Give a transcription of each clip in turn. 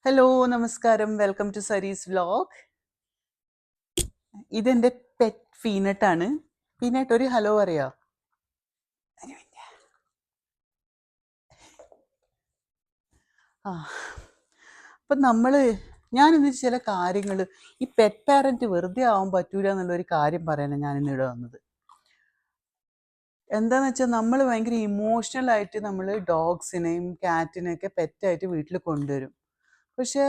Hello നമസ്കാരം welcome to സരീസ് vlog. ഇതെൻ്റെ pet പീനട്ടാണ്. Peanut ഒരു ഹലോ അറിയോ? ആ അപ്പം ഞാനിന്ന് ചില കാര്യങ്ങൾ ഈ പെറ്റ് പാരൻറ്റ് വെറുതെ ആവാൻ പറ്റൂല എന്നുള്ളൊരു കാര്യം പറയാനാണ് ഞാനിന്നിവിടെ വന്നത്. എന്താണെന്ന് വെച്ചാൽ നമ്മൾ ഭയങ്കര ഇമോഷണലായിട്ട് നമ്മൾ ഡോഗ്സിനെയും കാറ്റിനെയൊക്കെ പെറ്റായിട്ട് വീട്ടിൽ കൊണ്ടുവരും. പക്ഷേ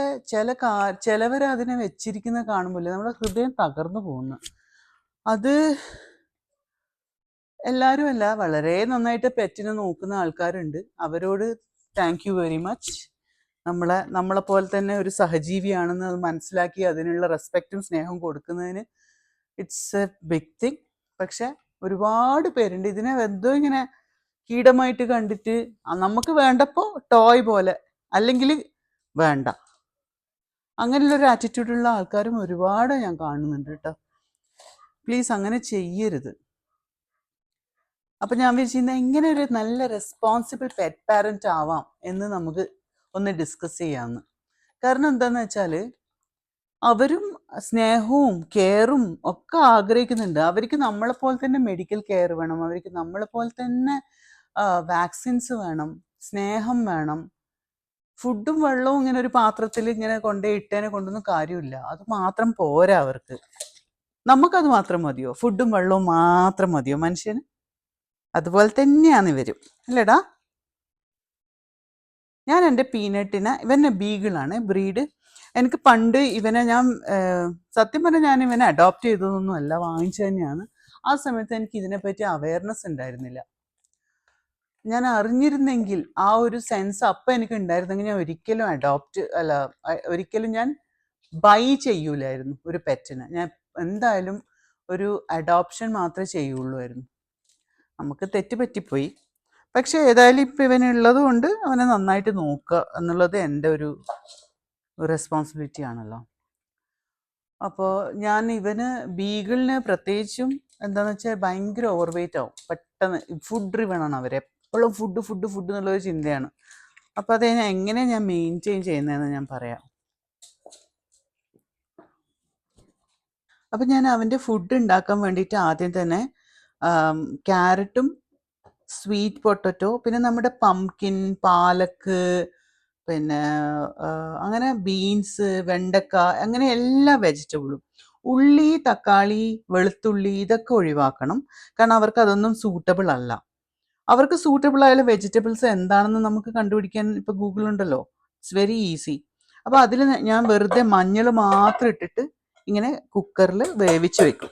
ചിലവർ അതിനെ വെച്ചിരിക്കുന്നത് കാണുമ്പോൾ നമ്മുടെ ഹൃദയം തകർന്നു പോകുന്നു. അത് എല്ലാവരും അല്ല, വളരെ നന്നായിട്ട് പെറ്റിനെ നോക്കുന്ന ആൾക്കാരുണ്ട്. അവരോട് താങ്ക് യു വെരി മച്ച്. നമ്മളെപ്പോലെ തന്നെ ഒരു സഹജീവിയാണെന്ന് അത് മനസ്സിലാക്കി അതിനുള്ള റെസ്പെക്റ്റും സ്നേഹവും കൊടുക്കുന്നതിന് ഇറ്റ്സ് എ ബിഗ് തിങ്. പക്ഷെ ഒരുപാട് പേരുണ്ട് ഇതിനെ എന്തോ ഇങ്ങനെ കീടമായിട്ട് കണ്ടിട്ട് നമുക്ക് വേണ്ടപ്പോൾ ടോയ് പോലെ, അല്ലെങ്കിൽ വേണ്ട, അങ്ങനെയുള്ളൊരു ആറ്റിറ്റ്യൂഡുള്ള ആൾക്കാരും ഒരുപാട് ഞാൻ കാണുന്നുണ്ട് കേട്ടോ. പ്ലീസ് അങ്ങനെ ചെയ്യരുത്. അപ്പം ഞാൻ വിചാരിക്കുന്നത് എങ്ങനെ ഒരു നല്ല റെസ്പോൺസിബിൾ പെറ്റ് പാരന്റ് ആവാം എന്ന് നമുക്ക് ഒന്ന് ഡിസ്കസ് ചെയ്യാമെന്ന്. കാരണം എന്താണെന്ന് വെച്ചാൽ അവരും സ്നേഹവും കെയറും ഒക്കെ ആഗ്രഹിക്കുന്നുണ്ട്. അവർക്ക് നമ്മളെപ്പോലെ തന്നെ മെഡിക്കൽ കെയർ വേണം, അവർക്ക് നമ്മളെപ്പോലെ തന്നെ വാക്സിൻസ് വേണം, സ്നേഹം വേണം. ഫുഡും വെള്ളവും ഇങ്ങനെ ഒരു പാത്രത്തിൽ ഇങ്ങനെ ഇട്ടേനെ കൊണ്ടൊന്നും കാര്യമില്ല. അത് മാത്രം പോരാ അവർക്ക്. നമുക്കത് മാത്രം മതിയോ? ഫുഡും വെള്ളവും മാത്രം മതിയോ മനുഷ്യന്? അതുപോലെ തന്നെയാണ് ഇവരും, അല്ലേടാ? ഞാൻ എൻ്റെ പീനട്ടിനെ, ഇവനെ ബീഗിളാണ് ബ്രീഡ്. എനിക്ക് പണ്ട് ഇവനെ സത്യം പറഞ്ഞാൽ ഞാൻ ഇവനെ അഡോപ്റ്റ് ചെയ്തതൊന്നുമല്ല, വാങ്ങിച്ചു തന്നെയാണ്. ആ സമയത്ത് എനിക്ക് ഇതിനെപ്പറ്റി അവയർനെസ് ഉണ്ടായിരുന്നില്ല. ഞാൻ അറിഞ്ഞിരുന്നെങ്കിൽ, ആ ഒരു സെൻസ് അപ്പം എനിക്ക് ഉണ്ടായിരുന്നെങ്കിൽ ഞാൻ ഒരിക്കലും ഞാൻ ബൈ ചെയ്യൂലായിരുന്നു ഒരു പെറ്റിനെ. ഞാൻ എന്തായാലും ഒരു അഡോപ്ഷൻ മാത്രമേ ചെയ്യുള്ളൂ. നമുക്ക് തെറ്റ് പറ്റിപ്പോയി. പക്ഷെ ഏതായാലും ഇപ്പം ഇവനുള്ളത് കൊണ്ട് അവനെ നന്നായിട്ട് നോക്കുക എന്നുള്ളത് എൻ്റെ ഒരു റെസ്പോൺസിബിലിറ്റി ആണല്ലോ. അപ്പോൾ ഇവന് ബീഗിളിന് പ്രത്യേകിച്ചും എന്താണെന്ന് വെച്ചാൽ ഭയങ്കര ഓവർ വെയിറ്റ് ആവും പെട്ടെന്ന്. ഫുഡ് ഡ്രിവൺ ആണ് അവർ, എപ്പോഴും ഫുഡ് എന്നുള്ളൊരു ചിന്തയാണ്. അപ്പോൾ അത് എങ്ങനെയാണ് ഞാൻ മെയിൻറ്റെയിൻ ചെയ്യുന്നതെന്ന് ഞാൻ പറയാം. അപ്പം ഞാൻ അവൻ്റെ ഫുഡ് ഉണ്ടാക്കാൻ വേണ്ടിയിട്ട് ആദ്യം തന്നെ ക്യാരറ്റും സ്വീറ്റ് പൊട്ടറ്റോ, പിന്നെ നമ്മുടെ പംകിൻ, പാലക്ക്, പിന്നെ അങ്ങനെ ബീൻസ്, വെണ്ടക്ക, അങ്ങനെ എല്ലാ വെജിറ്റബിളും, ഉള്ളി, തക്കാളി, വെളുത്തുള്ളി ഇതൊക്കെ ഒഴിവാക്കണം. കാരണം അവർക്ക് അതൊന്നും സൂട്ടബിൾ അല്ല. അവർക്ക് സൂട്ടബിൾ ആയ വെജിറ്റബിൾസ് എന്താണെന്ന് നമുക്ക് കണ്ടുപിടിക്കാൻ ഇപ്പോൾ ഗൂഗിളുണ്ടല്ലോ. It's very easy. അപ്പോൾ അതിൽ ഞാൻ വെറുതെ മഞ്ഞൾ മാത്രം ഇട്ടിട്ട് ഇങ്ങനെ കുക്കറിൽ വേവിച്ച് വെക്കും.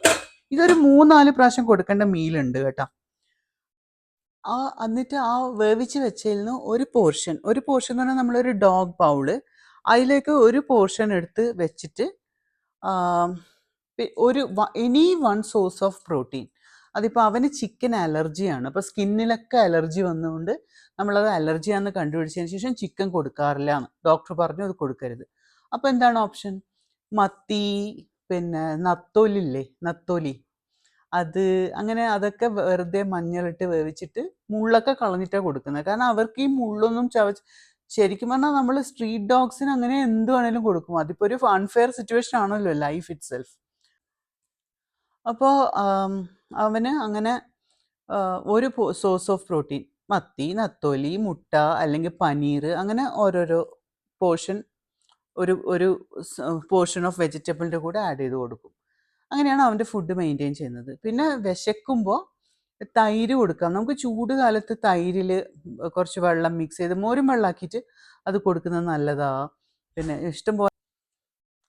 ഇതൊരു 3-4 പ്രാവശ്യം കൊടുക്കേണ്ട മീലുണ്ട് കേട്ടോ. എന്നിട്ട് ആ വേവിച്ച് വെച്ചതിൽ നിന്ന് ഒരു പോർഷൻ എന്ന് പറഞ്ഞാൽ നമ്മളൊരു ഡോഗ് ബൗള്, അതിലേക്ക് ഒരു പോർഷൻ എടുത്ത് വെച്ചിട്ട് any one source of protein. അതിപ്പോൾ അവന് ചിക്കൻ അലർജിയാണ്. അപ്പോൾ സ്കിന്നിലൊക്കെ അലർജി വന്നുകൊണ്ട് നമ്മളത് അലർജിയാണെന്ന് കണ്ടുപിടിച്ചതിന് ശേഷം ചിക്കൻ കൊടുക്കാറില്ല എന്ന് ഡോക്ടർ പറഞ്ഞു, അത് കൊടുക്കരുത്. അപ്പോൾ എന്താണ് ഓപ്ഷൻ? മത്തി, പിന്നെ നത്തോലി, അത് അങ്ങനെ അതൊക്കെ വെറുതെ മഞ്ഞളിട്ട് വേവിച്ചിട്ട് മുള്ളൊക്കെ കളഞ്ഞിട്ടാണ് കൊടുക്കുന്നത്. കാരണം അവർക്ക് ഈ മുള്ളൊന്നും ശരിക്കും പറഞ്ഞാൽ നമ്മൾ സ്ട്രീറ്റ് ഡോഗ്സിന് അങ്ങനെ എന്ത് വേണേലും കൊടുക്കും. അതിപ്പോൾ ഒരു അൺഫെയർ സിറ്റുവേഷൻ ആണല്ലോ ലൈഫ് ഇറ്റ് സെൽഫ്. അപ്പോൾ അവന് അങ്ങനെ ഒരു സോഴ്സ് ഓഫ് പ്രോട്ടീൻ, മത്തി, നത്തോലി, മുട്ട അല്ലെങ്കിൽ പനീർ, അങ്ങനെ ഓരോരോ പോർഷൻ, ഒരു പോർഷൻ ഓഫ് വെജിറ്റബിളിൻ്റെ കൂടെ ആഡ് ചെയ്ത് കൊടുക്കും. അങ്ങനെയാണ് അവൻ്റെ ഫുഡ് മെയിൻറ്റെയിൻ ചെയ്യുന്നത്. പിന്നെ വിശക്കുമ്പോൾ തൈര് കൊടുക്കാം. നമുക്ക് ചൂട് കാലത്ത് തൈരിൽ കുറച്ച് വെള്ളം മിക്സ് ചെയ്ത് മോരും വെള്ളമാക്കിയിട്ട് അത് കൊടുക്കുന്നത് നല്ലതാ. പിന്നെ ഇഷ്ടം പോലെ,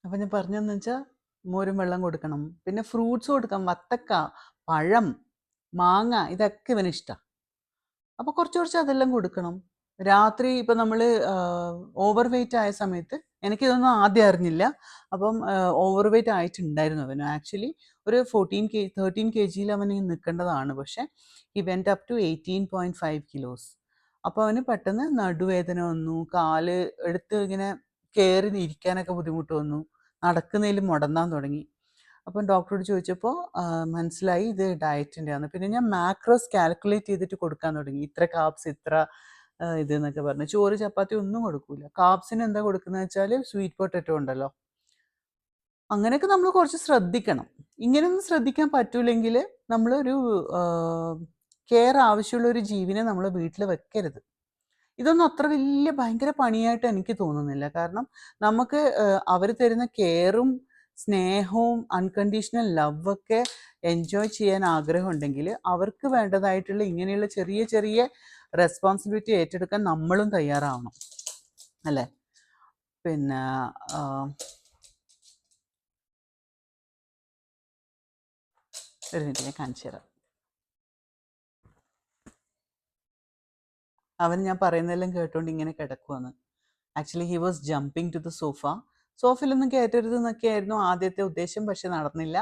അപ്പം ഞാൻ പറഞ്ഞതെന്ന് വെച്ചാൽ മോരും വെള്ളം കൊടുക്കണം. പിന്നെ ഫ്രൂട്ട്സ് കൊടുക്കാം, വത്തക്ക, പഴം, മാങ്ങ, ഇതൊക്കെ ഇവന് ഇഷ്ടമാണ്. അപ്പോൾ കുറച്ച് അതെല്ലാം കൊടുക്കണം. രാത്രി ഇപ്പം നമ്മൾ ഓവർ വെയിറ്റ് ആയ സമയത്ത്, എനിക്കിതൊന്നും ആദ്യം അറിഞ്ഞില്ല. അപ്പം ഓവർ വെയിറ്റ് ആയിട്ടുണ്ടായിരുന്നു അവന്. ആക്ച്വലി ഒരു 13 kg അവന് നിൽക്കേണ്ടതാണ്. പക്ഷേ ഈ വെൻറ്റ് അപ് ടു 18.5 kilos. അപ്പോൾ അവന് പെട്ടെന്ന് നടുവേദന വന്നു, കാല് എടുത്ത് ഇങ്ങനെ കയറി ഇരിക്കാനൊക്കെ ബുദ്ധിമുട്ട് വന്നു, നടക്കുന്നതിൽ മുടന്താൻ തുടങ്ങി. അപ്പം ഡോക്ടറോട് ചോദിച്ചപ്പോൾ മനസ്സിലായി ഇത് ഡയറ്റിൻ്റെ ആണ്. പിന്നെ ഞാൻ മാക്രോസ് കാൽക്കുലേറ്റ് ചെയ്തിട്ട് കൊടുക്കാൻ തുടങ്ങി. ഇത്ര കാർബ്സ്, ഇത്ര ഇത് എന്നൊക്കെ പറഞ്ഞു. ചോറ് ചപ്പാത്തി ഒന്നും കൊടുക്കൂല. കാപ്സിന് എന്താ കൊടുക്കുന്നത് വെച്ചാൽ സ്വീറ്റ് പൊട്ടറ്റോ ഉണ്ടല്ലോ, അങ്ങനെയൊക്കെ നമ്മൾ കുറച്ച് ശ്രദ്ധിക്കണം. ഇങ്ങനെയൊന്നും ശ്രദ്ധിക്കാൻ പറ്റൂലെങ്കിൽ നമ്മളൊരു കെയർ ആവശ്യമുള്ള ഒരു ജീവനെ നമ്മൾ വീട്ടിൽ വെക്കരുത്. ഇതൊന്നും അത്ര വലിയ ഭയങ്കര പണിയായിട്ട് എനിക്ക് തോന്നുന്നില്ല. കാരണം നമുക്ക് അവർ തരുന്ന കെയറും സ്നേഹവും അൺകണ്ടീഷണൽ ലവൊക്കെ എൻജോയ് ചെയ്യാൻ ആഗ്രഹമുണ്ടെങ്കിൽ അവർക്ക് വേണ്ടതായിട്ടുള്ള ഇങ്ങനെയുള്ള ചെറിയ ചെറിയ റെസ്പോൺസിബിലിറ്റി ഏറ്റെടുക്കാൻ നമ്മളും തയ്യാറാവണം, അല്ലേ? പിന്നെ ഒരു മിനിറ്റ് ഞാൻ കാണിച്ചു തരാം. അവൻ ഞാൻ പറയുന്നതെല്ലാം കേട്ടോണ്ട് ഇങ്ങനെ കിടക്കുവാന്ന്. Actually he was jumping to the sofa. സോഫയിലൊന്നും കയറ്റരുത് എന്നൊക്കെയായിരുന്നു ആദ്യത്തെ ഉദ്ദേശം, പക്ഷെ നടന്നില്ല.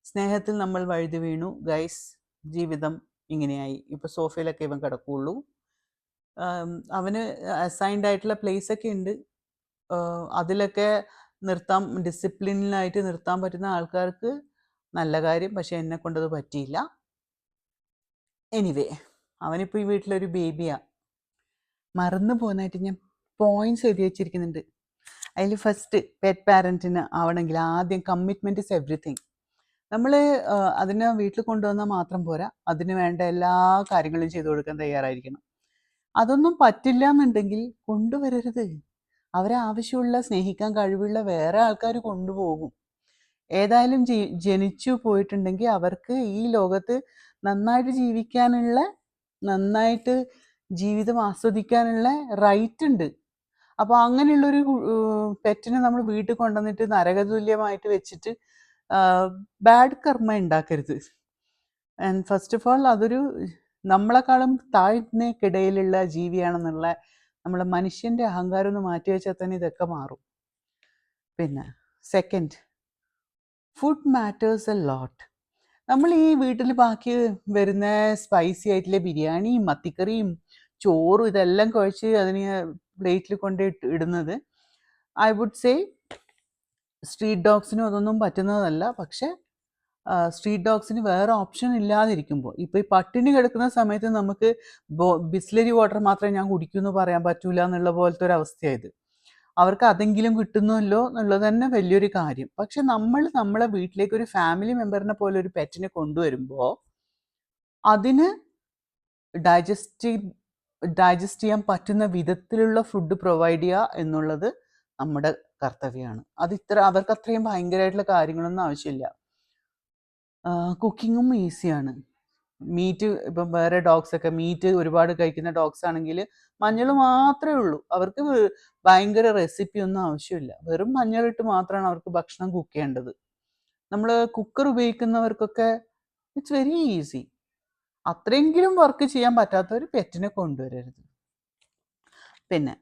സ്നേഹത്തിൽ നമ്മൾ വഴുതി വീണു ഗൈസ്. ജീവിതം ഇങ്ങനെയായി. ഇപ്പോൾ സോഫയിലൊക്കെ ഇവൻ കിടക്കുകയുള്ളൂ. അവന് അസൈൻഡ് ആയിട്ടുള്ള പ്ലേസ് ഒക്കെ ഉണ്ട്. അതിലൊക്കെ നിർത്താൻ, ഡിസിപ്ലിനിലായിട്ട് നിർത്താൻ പറ്റുന്ന ആൾക്കാർക്ക് നല്ല കാര്യം. പക്ഷെ എന്നെ കൊണ്ടത് പറ്റിയില്ല. എനിവേ, അവനിപ്പോൾ ഈ വീട്ടിലൊരു ബേബിയാ. മറന്നു പോകുന്നതായിട്ട് ഞാൻ പോയിന്റ്സ് എഴുതി വെച്ചിരിക്കുന്നുണ്ട്. അതിൽ ഫസ്റ്റ്, പെറ്റ് പാരൻറ്റിന് ആവണമെങ്കിൽ ആദ്യം കമ്മിറ്റ്മെൻറ്റ് ഇസ് എവ്രിതിങ്. നമ്മൾ അതിനെ വീട്ടിൽ കൊണ്ടുവന്നാൽ മാത്രം പോരാ, അതിന് വേണ്ട എല്ലാ കാര്യങ്ങളും ചെയ്തു കൊടുക്കാൻ തയ്യാറായിരിക്കണം. അതൊന്നും പറ്റില്ല എന്നുണ്ടെങ്കിൽ കൊണ്ടുവരരുത്. അവരെ ആവശ്യമുള്ള, സ്നേഹിക്കാൻ കഴിവുള്ള വേറെ ആൾക്കാർ കൊണ്ടുപോകും. ഏതായാലും ജനിച്ചു പോയിട്ടുണ്ടെങ്കിൽ അവർക്ക് ഈ ലോകത്ത് നന്നായിട്ട് ജീവിക്കാനുള്ള, നന്നായിട്ട് ജീവിതം ആസ്വദിക്കാനുള്ള റൈറ്റ് ഉണ്ട്. അപ്പോൾ അങ്ങനെയുള്ളൊരു പെറ്റിനെ നമ്മൾ വീട്ടിൽ കൊണ്ടുവന്നിട്ട് നരകതുല്യമായിട്ട് വെച്ചിട്ട് ബാഡ് കർമ്മ ഉണ്ടാക്കരുത്. ആൻഡ് ഫസ്റ്റ് ഓഫ് ഓൾ അതൊരു നമ്മളെക്കാളും താഴ്ന്നക്കിടയിലുള്ള ജീവിയാണെന്നുള്ള നമ്മളെ മനുഷ്യൻ്റെ അഹങ്കാരം ഒന്ന് മാറ്റി വെച്ചാൽ തന്നെ ഇതൊക്കെ മാറും. പിന്നെ second, food matters a lot. നമ്മൾ ഈ വീട്ടിൽ ബാക്കി വരുന്ന സ്പൈസി ആയിട്ടുള്ള ബിരിയാണിയും മത്തിക്കറിയും ചോറും ഇതെല്ലാം കുഴച്ച് അതിന് പ്ലേറ്റിൽ കൊണ്ട് ഇടുന്നത്, ഐ വുഡ് സേ സ്ട്രീറ്റ് ഡോഗ്സിനും അതൊന്നും പറ്റുന്നതല്ല. പക്ഷേ സ്ട്രീറ്റ് ഡോഗ്സിന് വേറെ ഓപ്ഷൻ ഇല്ലാതിരിക്കുമ്പോൾ, ഇപ്പോൾ ഈ പട്ടിണി കിടക്കുന്ന സമയത്ത് നമുക്ക് ബിസ്ലറി വാട്ടർ മാത്രമേ ഞാൻ കുടിക്കൂ എന്ന് പറയാൻ പറ്റൂല എന്നുള്ള പോലത്തെ ഒരു അവസ്ഥയായത്. അവർക്ക് അതെങ്കിലും കിട്ടുന്നല്ലോ എന്നുള്ളത് തന്നെ വലിയൊരു കാര്യം. പക്ഷെ നമ്മൾ നമ്മളെ വീട്ടിലേക്ക് ഒരു ഫാമിലി മെമ്പറിനെ പോലെ ഒരു പെറ്റിനെ കൊണ്ടുവരുമ്പോൾ അതിന് ഡൈജസ്റ്റ് ചെയ്യാൻ പറ്റുന്ന വിധത്തിലുള്ള ഫുഡ് പ്രൊവൈഡ് ചെയ്യുക എന്നുള്ളത് നമ്മുടെ കർത്തവ്യമാണ്. അവർക്ക് അത്രയും ഭയങ്കരമായിട്ടുള്ള കാര്യങ്ങളൊന്നും ആവശ്യമില്ല. കുക്കിങ്ങും ഈസിയാണ്. മീറ്റ്, ഇപ്പം വേറെ ഡോഗ്സൊക്കെ മീറ്റ് ഒരുപാട് കഴിക്കുന്ന ഡോഗ്സ് ആണെങ്കിൽ മഞ്ഞൾ മാത്രമേ ഉള്ളൂ. അവർക്ക് ഭയങ്കര റെസിപ്പി ഒന്നും ആവശ്യമില്ല. വെറും മഞ്ഞളിട്ട് മാത്രമാണ് അവർക്ക് ഭക്ഷണം കുക്ക് ചെയ്യേണ്ടത്. നമ്മൾ കുക്കർ ഉപയോഗിക്കുന്നവർക്കൊക്കെ ഇറ്റ്സ് വെരി ഈസി. അത്രയെങ്കിലും വർക്ക് ചെയ്യാൻ പറ്റാത്തവർ പെറ്റിനെ കൊണ്ടുവരരുത്. പിന്നെ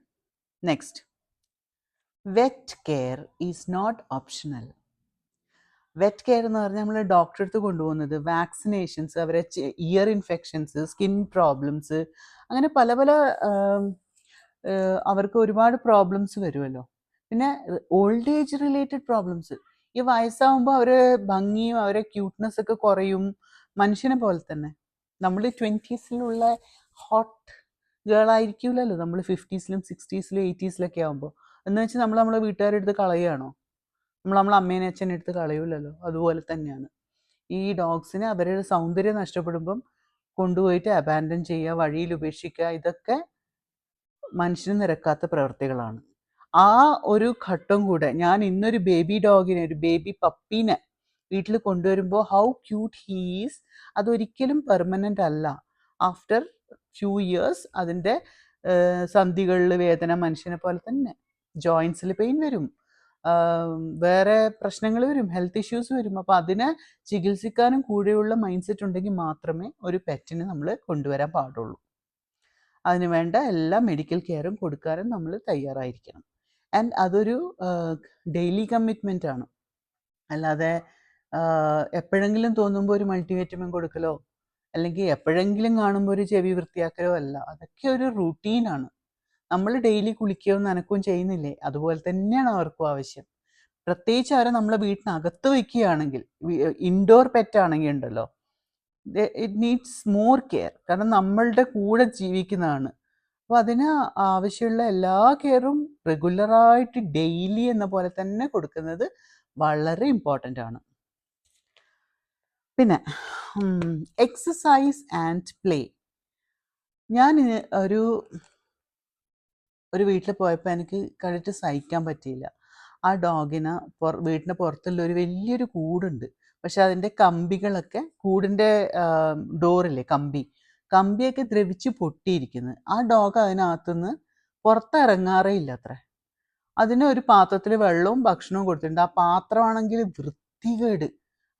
next, vet care is not optional. Vet care എന്ന് പറഞ്ഞാൽ നമ്മൾ ഡോക്ടറെ അടുത്ത് കൊണ്ടുപോകുന്നത് വാക്സിനേഷൻസ്, അവരെ ഇയർ ഇൻഫെക്ഷൻസ്, സ്കിൻ പ്രോബ്ലംസ്, അങ്ങനെ പല പല അവർക്ക് ഒരുപാട് പ്രോബ്ലംസ് വരുമല്ലോ. പിന്നെ ഓൾഡ് ഏജ് റിലേറ്റഡ് പ്രോബ്ലംസ്. ഈ വയസ്സാകുമ്പോൾ അവരെ ഭംഗിയും അവരെ ക്യൂട്ട്നെസ് ഒക്കെ കുറയും. മനുഷ്യനെ പോലെ തന്നെ നമ്മൾ 20s ഹോട്ട് ഗേൾ ആയിരിക്കില്ലല്ലോ നമ്മൾ 50s 60s 80s ആകുമ്പോൾ. എന്ന് വെച്ചാൽ നമ്മൾ നമ്മളെ വീട്ടുകാരുടെ അടുത്ത് കളയുകയാണോ? നമ്മളെ അമ്മേനെ അച്ഛനെ എടുത്ത് കളയൂലല്ലോ. അതുപോലെ തന്നെയാണ് ഈ ഡോഗ്സിന് അവരുടെ സൗന്ദര്യം നഷ്ടപ്പെടുമ്പം കൊണ്ടുപോയിട്ട് അബാൻഡൻ ചെയ്യുക, വഴിയിൽ ഉപേക്ഷിക്കുക, ഇതൊക്കെ മനുഷ്യന് നിരക്കാത്ത പ്രവൃത്തികളാണ്. ആ ഒരു ഘട്ടം കൂടെ ഞാൻ ഇന്നൊരു ബേബി ഡോഗിനെ, ഒരു ബേബി പപ്പീനെ വീട്ടിൽ കൊണ്ടുവരുമ്പോൾ ഹൗ ക്യൂട്ട് ഹീസ്, അതൊരിക്കലും പെർമനൻ്റ് അല്ല. ആഫ്റ്റർ ഫ്യൂ ഇയേഴ്സ് അതിൻ്റെ സന്ധികളിൽ വേദന, മനുഷ്യനെ പോലെ തന്നെ ജോയിൻസിൽ പെയിൻ വരും, വേറെ പ്രശ്നങ്ങൾ വരും, ഹെൽത്ത് ഇഷ്യൂസ് വരും. അപ്പോൾ അതിനെ ചികിത്സിക്കാനും കൂടെയുള്ള മൈൻഡ് സെറ്റ് ഉണ്ടെങ്കിൽ മാത്രമേ ഒരു പെറ്റിനെ നമ്മൾ കൊണ്ടുവരാൻ പാടുള്ളൂ. അതിന് വേണ്ട എല്ലാ മെഡിക്കൽ കെയറും കൊടുക്കാനും നമ്മൾ തയ്യാറായിരിക്കണം. ആൻഡ് അതൊരു ഡെയിലി കമ്മിറ്റ്മെൻ്റ് ആണ്. അല്ലാതെ എപ്പോഴെങ്കിലും തോന്നുമ്പോൾ ഒരു മൾട്ടിവിറ്റമിൻ കൊടുക്കലോ അല്ലെങ്കിൽ എപ്പോഴെങ്കിലും കാണുമ്പോൾ ഒരു ചെവി വൃത്തിയാക്കലോ അല്ല. അതൊക്കെ ഒരു റൂട്ടീനാണ്. നമ്മൾ ഡെയിലി കുളിക്കുകയും നനക്കുകയും ചെയ്യുന്നില്ലേ, അതുപോലെ തന്നെയാണ് അവർക്കും ആവശ്യം. പ്രത്യേകിച്ച് അവരെ നമ്മളെ വീട്ടിനകത്ത് വയ്ക്കുകയാണെങ്കിൽ, ഇൻഡോർ പെറ്റാണെങ്കിൽ ഉണ്ടല്ലോ, ഇറ്റ് നീഡ്സ് മോർ കെയർ. കാരണം നമ്മളുടെ കൂടെ ജീവിക്കുന്നതാണ്. അപ്പോൾ അതിന് ആവശ്യമുള്ള എല്ലാ കെയറും റെഗുലറായിട്ട് ഡെയിലി എന്ന പോലെ തന്നെ കൊടുക്കുന്നത് വളരെ ഇമ്പോർട്ടൻ്റ് ആണ്. പിന്നെ എക്സസൈസ് ആൻഡ് പ്ലേ. ഞാൻ ഒരു വീട്ടിൽ പോയപ്പോൾ എനിക്ക് കണ്ടിട്ട് സഹിക്കാൻ പറ്റിയില്ല. ആ ഡോഗിന് വീടിൻ്റെ പുറത്തുള്ള ഒരു വലിയൊരു കൂടുണ്ട്. പക്ഷെ അതിൻ്റെ കമ്പികളൊക്കെ, കൂടിൻ്റെ ഡോറില്ലേ, കമ്പിയൊക്കെ ദ്രവിച്ച് പൊട്ടിയിരിക്കുന്നു. ആ ഡോഗ് അതിനകത്തുനിന്ന് പുറത്തിറങ്ങാറേ ഇല്ല അത്ര. അതിന് ഒരു പാത്രത്തിൽ വെള്ളവും ഭക്ഷണവും കൊടുത്തിട്ടുണ്ട്. ആ പാത്രമാണെങ്കിൽ വൃത്തികേട്,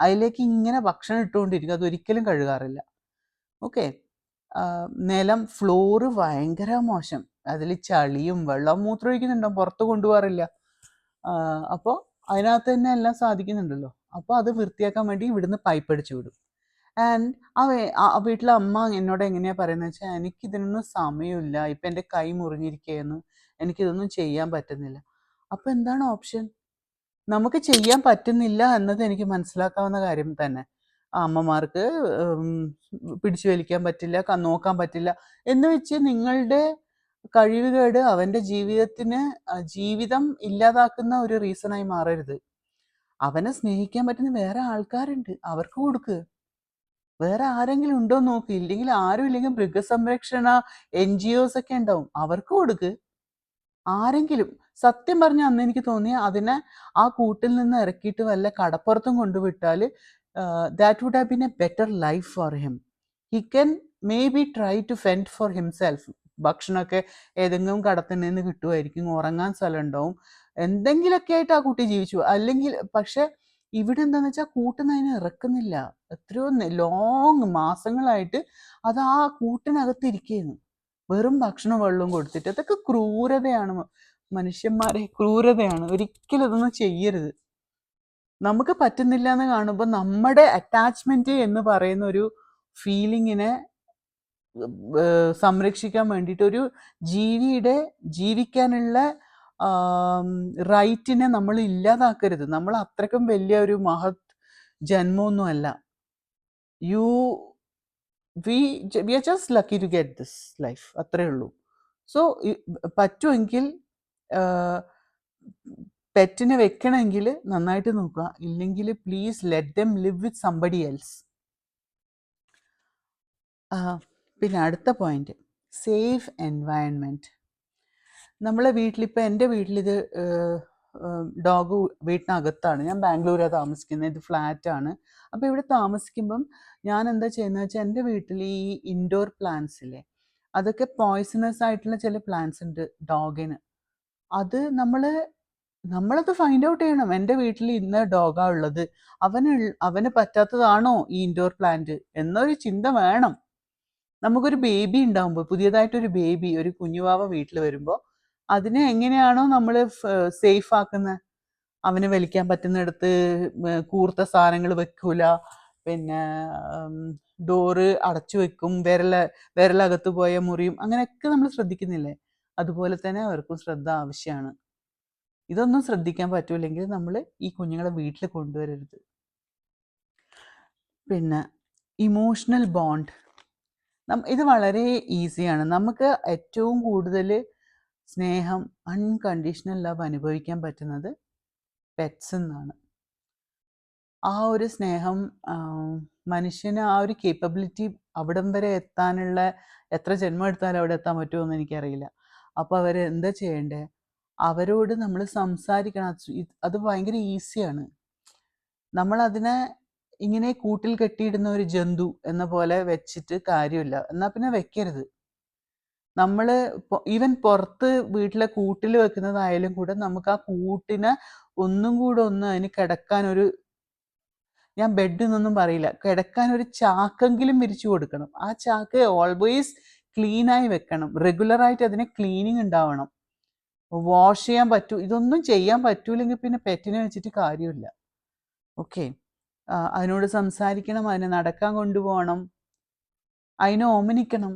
അതിലേക്ക് ഇങ്ങനെ ഭക്ഷണം ഇട്ടുകൊണ്ടിരിക്കും, അതൊരിക്കലും കഴുകാറില്ല. ഓക്കെ. നിലം, ഫ്ലോറ് ഭയങ്കര മോശം, അതിൽ ചളിയും വെള്ളം മൂത്രമൊഴിക്കുന്നുണ്ടാവും, പുറത്ത് കൊണ്ടുപോകാറില്ല. അപ്പോൾ അതിനകത്ത് തന്നെ എല്ലാം സാധിക്കുന്നുണ്ടല്ലോ. അപ്പോൾ അത് വൃത്തിയാക്കാൻ വേണ്ടി ഇവിടുന്ന് പൈപ്പ് അടിച്ചു വിടും. ആൻഡ് ആ വീട്ടിലെ അമ്മ എന്നോട് എങ്ങനെയാണ് പറയുന്നത് വെച്ചാൽ, എനിക്കിതിനൊന്നും സമയമില്ല, ഇപ്പം എൻ്റെ കൈ മുറിഞ്ഞിരിക്കുകയെന്ന്, എനിക്കിതൊന്നും ചെയ്യാൻ പറ്റുന്നില്ല. അപ്പോൾ എന്താണ് ഓപ്ഷൻ? നമുക്ക് ചെയ്യാൻ പറ്റുന്നില്ല എന്നത് എനിക്ക് മനസ്സിലാക്കാവുന്ന കാര്യം തന്നെ. അമ്മമാർക്ക് പിടിച്ചു വലിക്കാൻ പറ്റില്ല, നോക്കാൻ പറ്റില്ല എന്ന് വെച്ച് നിങ്ങളുടെ കഴിവുകേട് അവൻ്റെ ജീവിതം ഇല്ലാതാക്കുന്ന ഒരു റീസണായി മാറരുത്. അവനെ സ്നേഹിക്കാൻ പറ്റുന്ന വേറെ ആൾക്കാരുണ്ട്, അവർക്ക് കൊടുക്കുക. വേറെ ആരെങ്കിലും ഉണ്ടോ നോക്ക്. ഇല്ലെങ്കിൽ ആരും ഇല്ലെങ്കിൽ മൃഗസംരക്ഷണ NGOs ഒക്കെ ഉണ്ടാവും, അവർക്ക് കൊടുക്ക്. ആരെങ്കിലും. സത്യം പറഞ്ഞാൽ അന്ന് എനിക്ക് തോന്നി അതിനെ ആ കൂട്ടിൽ നിന്ന് ഇറക്കിയിട്ട് വല്ല കടപ്പുറത്തും കൊണ്ടുവിട്ടാൽ that would have been a better life for him. He can may be try to fend for himself. ഭക്ഷണമൊക്കെ ഏതെങ്കിലും കടത്തിൽ നിന്ന് കിട്ടുമായിരിക്കും, ഉറങ്ങാൻ സ്ഥലം ഉണ്ടാവും, എന്തെങ്കിലുമൊക്കെ ആയിട്ട് ആ കുട്ടി ജീവിച്ചു. അല്ലെങ്കിൽ പക്ഷെ ഇവിടെ എന്താണെന്ന് വെച്ചാൽ കൂട്ടിന് അതിനെ ഇറക്കുന്നില്ല. എത്രയോ ലോങ് മാസങ്ങളായിട്ട് അത് ആ കൂട്ടിനകത്ത് ഇരിക്കുകയാണ്, വെറും ഭക്ഷണവും വെള്ളവും കൊടുത്തിട്ട്. അതൊക്കെ ക്രൂരതയാണ്, മനുഷ്യന്മാരെ ക്രൂരതയാണ്. ഒരിക്കലും ഇതൊന്നും ചെയ്യരുത്. നമുക്ക് പറ്റുന്നില്ല എന്ന് കാണുമ്പോൾ നമ്മുടെ അറ്റാച്ച്മെന്റ് എന്ന് പറയുന്ന ഒരു ഫീലിങ്ങിനെ സംരക്ഷിക്കാൻ വേണ്ടിയിട്ട് ഒരു ജീവിയുടെ ജീവിക്കാനുള്ള റൈറ്റിനെ നമ്മൾ ഇല്ലാതാക്കരുത്. നമ്മൾ അത്രയ്ക്കും വലിയ ഒരു മഹത് ജന്മമൊന്നുമല്ല. we are just lucky to get this life, അത്രേ ഉള്ളൂ. സോ പറ്റുമെങ്കിൽ പെറ്റിനെ വെക്കണമെങ്കിൽ നന്നായിട്ട് നോക്കുക, ഇല്ലെങ്കിൽ please let them live with somebody else. പിന്നെ അടുത്ത പോയിന്റ്, സേഫ് എൻവയൺമെൻറ്റ്. നമ്മളെ വീട്ടിലിപ്പോൾ എൻ്റെ വീട്ടിലിത് ഡോഗ് വീട്ടിനകത്താണ്. ഞാൻ ബാംഗ്ലൂരാണ് താമസിക്കുന്നത്, ഇത് ഫ്ലാറ്റാണ്. അപ്പോൾ ഇവിടെ താമസിക്കുമ്പം ഞാൻ എന്താ ചെയ്യുന്നത് വെച്ചാൽ, എൻ്റെ വീട്ടിൽ ഈ ഇൻഡോർ പ്ലാന്റ്സ് ഇല്ലേ, അതൊക്കെ പോയ്സണസ് ആയിട്ടുള്ള ചില പ്ലാന്റ്സ് ഉണ്ട് ഡോഗിന്. അത് നമ്മളത് ഫൈൻഡ് ഔട്ട് ചെയ്യണം. എൻ്റെ വീട്ടിൽ ഇന്ന ഡോഗാ ഉള്ളത്, അവന് പറ്റാത്തതാണോ ഈ ഇൻഡോർ പ്ലാന്റ് എന്നൊരു ചിന്ത വേണം. നമുക്കൊരു ബേബി ഉണ്ടാകുമ്പോൾ, പുതിയതായിട്ടൊരു ബേബി, ഒരു കുഞ്ഞുവാവ വീട്ടിൽ വരുമ്പോൾ അതിനെ എങ്ങനെയാണോ നമ്മൾ സേഫ് ആക്കുന്നത്, അവന് വലിക്കാൻ പറ്റുന്നിടത്ത് കൂർത്ത സാധനങ്ങൾ വെക്കൂല, പിന്നെ ഡോറ് അടച്ചു വെക്കും, വിരലകത്ത് പോയ മുറിയും, അങ്ങനെയൊക്കെ നമ്മൾ ശ്രദ്ധിക്കുന്നില്ലേ? അതുപോലെ തന്നെ അവർക്കും ശ്രദ്ധ ആവശ്യമാണ്. ഇതൊന്നും ശ്രദ്ധിക്കാൻ പറ്റൂല്ലെങ്കിൽ നമ്മൾ ഈ കുഞ്ഞുങ്ങളെ വീട്ടിൽ കൊണ്ടുവരരുത്. പിന്നെ ഇമോഷണൽ ബോണ്ട്, ഇത് വളരെ ഈസിയാണ്. നമുക്ക് ഏറ്റവും കൂടുതൽ സ്നേഹം, അൺകണ്ടീഷണൽ ലവ് അനുഭവിക്കാൻ പറ്റുന്നത് പെറ്റ്സ് എന്നാണ്. ആ ഒരു സ്നേഹം മനുഷ്യന് ആ ഒരു കേപ്പബിലിറ്റി അവിടം വരെ എത്താനുള്ള, എത്ര ജന്മം എടുത്താലും അവിടെ എത്താൻ പറ്റുമോ എന്ന് എനിക്കറിയില്ല. അപ്പോൾ അവർ എന്താ ചെയ്യേണ്ടത്? അവരോട് നമ്മൾ സംസാരിക്കണം. അത് ഭയങ്കര ഈസിയാണ്. നമ്മളതിനെ ഇങ്ങനെ കൂട്ടിൽ കെട്ടിയിടുന്ന ഒരു ജന്തു എന്ന പോലെ വെച്ചിട്ട് കാര്യമില്ല. എന്നാൽ പിന്നെ വെക്കരുത്. നമ്മൾ ഈവൻ പുറത്ത് വീട്ടിലെ കൂട്ടിൽ വെക്കുന്നതായാലും കൂടെ നമുക്ക് ആ കൂട്ടിനെ ഒന്നും കൂടെ അതിന് കിടക്കാനൊരു, ഞാൻ ബെഡ് എന്നൊന്നും പറയില്ല, കിടക്കാൻ ഒരു ചാക്കെങ്കിലും വിരിച്ചു കൊടുക്കണം. ആ ചാക്ക് ഓൾവേസ് ക്ലീനായി വെക്കണം. റെഗുലറായിട്ട് അതിന് ക്ലീനിങ് ഉണ്ടാവണം. വാഷ് ചെയ്യാൻ ഇതൊന്നും ചെയ്യാൻ പറ്റൂലെങ്കിൽ പിന്നെ പെറ്റിനെ വെച്ചിട്ട് കാര്യമില്ല. ഓക്കെ. അതിനോട് സംസാരിക്കണം, അതിനെ നടക്കാൻ കൊണ്ടുപോകണം, അതിനെ ഓമനിക്കണം.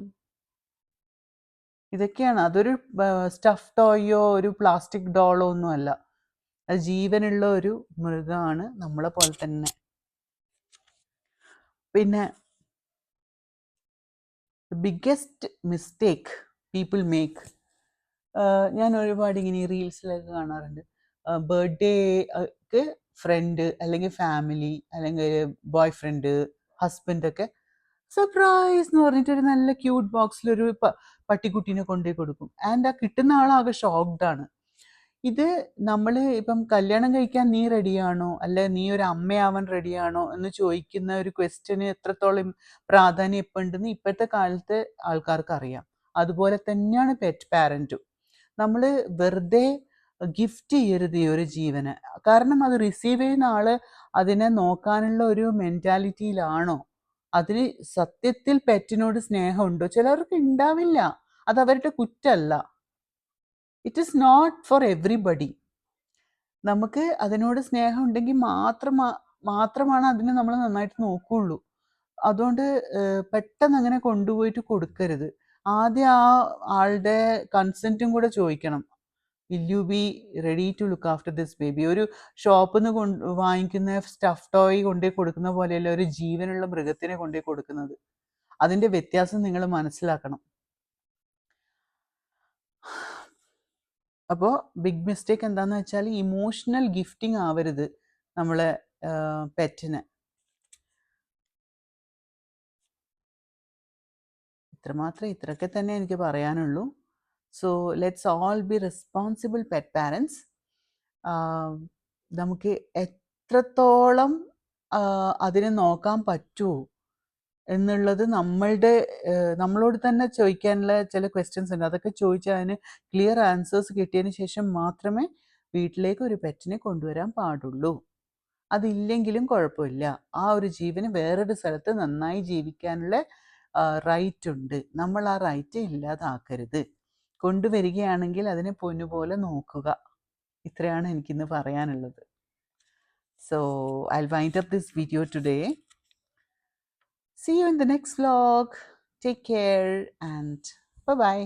ഇതൊക്കെയാണ്. അതൊരു സ്റ്റഫ് ടോയോ ഒരു പ്ലാസ്റ്റിക് ഡോളോ ഒന്നുമല്ല. അത് ജീവനുള്ള ഒരു മൃഗമാണ്, നമ്മളെ പോലെ തന്നെ. പിന്നെ ബിഗ്ഗസ്റ്റ് മിസ്റ്റേക്ക് പീപ്പിൾ മേക്ക്. ഞാൻ ഒരുപാട് ഇങ്ങനെ റീൽസിലൊക്കെ കാണാറുണ്ട്. ബർത്ത്ഡേക്ക് ഫ്രണ്ട് അല്ലെങ്കിൽ ഫാമിലി അല്ലെങ്കിൽ ബോയ് ഫ്രണ്ട് ഹസ്ബൻഡൊക്കെ സർപ്രൈസ് എന്ന് പറഞ്ഞിട്ട് ഒരു നല്ല ക്യൂട്ട് ബോക്സിലൊരു പട്ടിക്കുട്ടീനെ കൊണ്ടുപോയി കൊടുക്കും. ആൻഡ് ആ കിട്ടുന്ന ആളാകെ ഷോക്ക്ഡ് ആണ്. ഇത് നമ്മൾ ഇപ്പം കല്യാണം കഴിക്കാൻ നീ റെഡിയാണോ, അല്ലെ നീ ഒരു അമ്മയാവാൻ റെഡിയാണോ എന്ന് ചോദിക്കുന്ന ഒരു ക്വസ്റ്റ്യന് എത്രത്തോളം പ്രാധാന്യം ഇപ്പം ഉണ്ടെന്ന് ഇപ്പോഴത്തെ കാലത്ത് ആൾക്കാർക്ക് അറിയാം. അതുപോലെ തന്നെയാണ് പെറ്റ് പാരൻറ്റും. നമ്മൾ വെറുതെ ഗിഫ്റ്റ് ചെയ്യരുത് ഈ ഒരു ജീവനെ. കാരണം അത് റിസീവ് ചെയ്യുന്ന ആള് അതിനെ നോക്കാനുള്ള ഒരു മെൻറ്റാലിറ്റിയിലാണോ, അതിന് സത്യത്തിൽ പെറ്റിനോട് സ്നേഹമുണ്ടോ? ചിലർക്ക് ഉണ്ടാവില്ല. അത് അവരുടെ കുറ്റമല്ല. It is not for everybody. നമുക്ക് അതിനോട് സ്നേഹം ഉണ്ടെങ്കിൽ മാത്രമാണ് അതിനെ നമ്മൾ നന്നായിട്ട് നോക്കുകയുള്ളൂ. അതുകൊണ്ട് പെട്ടെന്ന് അങ്ങനെ കൊണ്ടുപോയിട്ട് കൊടുക്കരുത്. ആദ്യം ആ ആളുടെ കൺസെൻറ്റും കൂടെ ചോദിക്കണം. Will you be ready to look after this baby? ഒരു ഷോപ്പിൽ നിന്ന് വാങ്ങിക്കുന്ന സ്റ്റഫ് ടോയ് കൊണ്ടുപോയി കൊടുക്കുന്ന പോലെയല്ല ഒരു ജീവനുള്ള മൃഗത്തിനെ കൊണ്ടുപോയി കൊടുക്കുന്നത്. അതിൻ്റെ വ്യത്യാസം നിങ്ങൾ മനസ്സിലാക്കണം. അപ്പോൾ ബിഗ് മിസ്റ്റേക്ക് എന്താണെന്ന് വെച്ചാൽ ഇമോഷണൽ ഗിഫ്റ്റിംഗ് ആവരുത് നമ്മളെ പെറ്റിന്. ഇത്രയൊക്കെ തന്നെ എനിക്ക് പറയാനുള്ളൂ. So let's all be responsible pet parents. നമുക്ക് എത്രത്തോളം അതിനെ നോക്കാൻ പറ്റുമോ എന്നുള്ളത് നമ്മളോട് തന്നെ ചോദിക്കാനുള്ള ചില ക്വസ്റ്റ്യൻസ് ഉണ്ട്. അതൊക്കെ ചോദിച്ചാൽ അതിന് ക്ലിയർ ആൻസേഴ്സ് കിട്ടിയതിന് ശേഷം മാത്രമേ വീട്ടിലേക്ക് ഒരു പെറ്റിനെ കൊണ്ടുവരാൻ പാടുള്ളൂ. അതില്ലെങ്കിലും കുഴപ്പമില്ല. ആ ഒരു ജീവന് വേറൊരു സ്ഥലത്ത് നന്നായി ജീവിക്കാനുള്ള റൈറ്റ് ഉണ്ട്. നമ്മൾ ആ റൈറ്റ് ഇല്ലാതാക്കരുത്. കൊണ്ടുവരികയാണെങ്കിൽ അതിനെ പൊന്നുപോലെ നോക്കുക. ഇത്രയാണ് എനിക്കിന്ന് പറയാനുള്ളത്. So I'll wind up this video today. See you in the next vlog. Take care and bye-bye.